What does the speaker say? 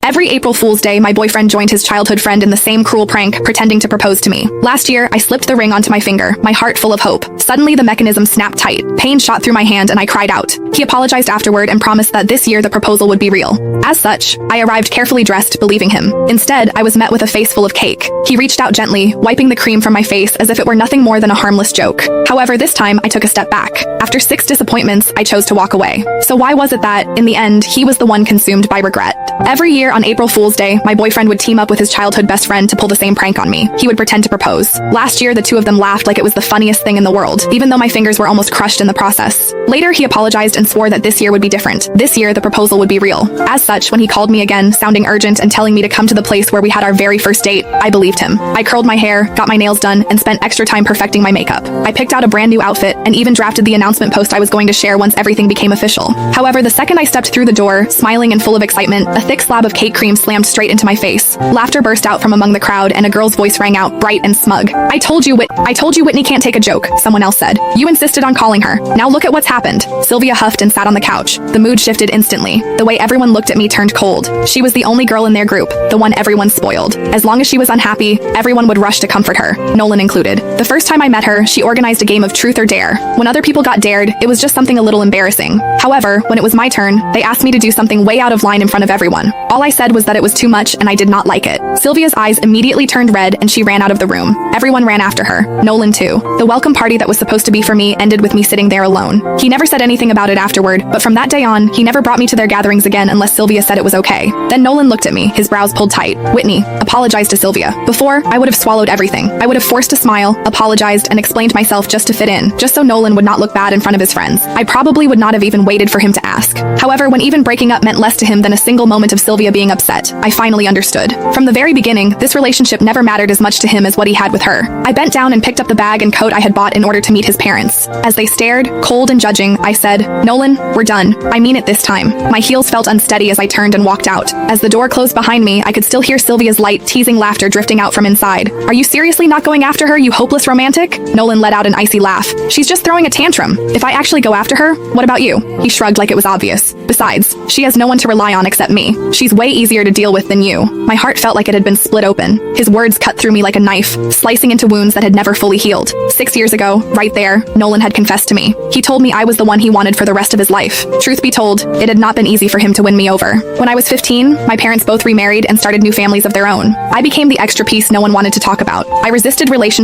Every April Fool's Day, my boyfriend joined his childhood friend in the same cruel prank, pretending to propose to me. Last year, I slipped the ring onto my finger, my heart full of hope. Suddenly, the mechanism snapped tight. Pain shot through my hand and I cried out. He apologized afterward and promised that this year the proposal would be real. As such, I arrived carefully dressed, believing him. Instead, I was met with a face full of cake. He reached out gently, wiping the cream from my face as if it were nothing more than a harmless joke. However, this time, I took a step back. After 6 disappointments, I chose to walk away. So why was it that, in the end, he was the one consumed by regret? Every year on April Fool's Day, my boyfriend would team up with his childhood best friend to pull the same prank on me. He would pretend to propose. Last year, the two of them laughed like it was the funniest thing in the world, even though my fingers were almost crushed in the process. Later, he apologized and swore that this year would be different. This year, the proposal would be real. As such, when he called me again, sounding urgent and telling me to come to the place where we had our very first date, I believed him. I curled my hair, got my nails done, and spent extra time perfecting my makeup. I picked out a brand new outfit and even drafted the announcement post I was going to share once everything became official. However, the second I stepped through the door, smiling and full of excitement, a thick slab of cake cream slammed straight into my face. Laughter burst out from among the crowd and a girl's voice rang out, bright and smug. I told you Whitney can't take a joke, someone else said. You insisted on calling her. Now look at what's happened. Sylvia huffed and sat on the couch. The mood shifted instantly. The way everyone looked at me turned cold. She was the only girl in their group, the one everyone spoiled. As long as she was unhappy, everyone would rush to comfort her, Nolan included. The first time I met her, she organized a game of truth or dare. When other people got dared, it was just something a little embarrassing. However, when it was my turn, they asked me to do something way out of line in front of everyone. All I said was that it was too much and I did not like it. Sylvia's eyes immediately turned red and she ran out of the room. Everyone ran after her, Nolan too. The welcome party that was supposed to be for me ended with me sitting there alone. He never said anything about it afterward, but from that day on, he never brought me to their gatherings again unless Sylvia said it was okay. Then Nolan looked at me, his brows pulled tight. Whitney, apologize to Sylvia. Before, I would have swallowed everything. I would have forced a smile, apologized, and explained myself just to fit in, just so Nolan would not look bad in front of his friends. I probably would not have even waited for him to ask. However, when even breaking up meant less to him than a single moment of Sylvia being upset, I finally understood. From the very beginning, this relationship never mattered as much to him as what he had with her. I bent down and picked up the bag and coat I had bought in order to meet his parents. As they stared, cold and judging, I said, Nolan, we're done. I mean it this time. My heels felt unsteady as I turned and walked out. As the door closed behind me, I could still hear Sylvia's light, teasing laughter drifting out from inside. Are you seriously not going after her, you hopeless romantic? Nolan let out an icy laugh. She's just throwing a tantrum. If I actually go after her, what about you? He shrugged like it was obvious. Besides, she has no one to rely on except me. She's way easier to deal with than you. My heart felt like it had been split open. His words cut through me like a knife, slicing into wounds that had never fully healed. 6 years ago, right there, Nolan had confessed to me. He told me I was the one he wanted for the rest of his life. Truth be told, it had not been easy for him to win me over. When I was 15, my parents both remarried and started new families of their own. I became the extra piece no one wanted to talk about. I resisted relationships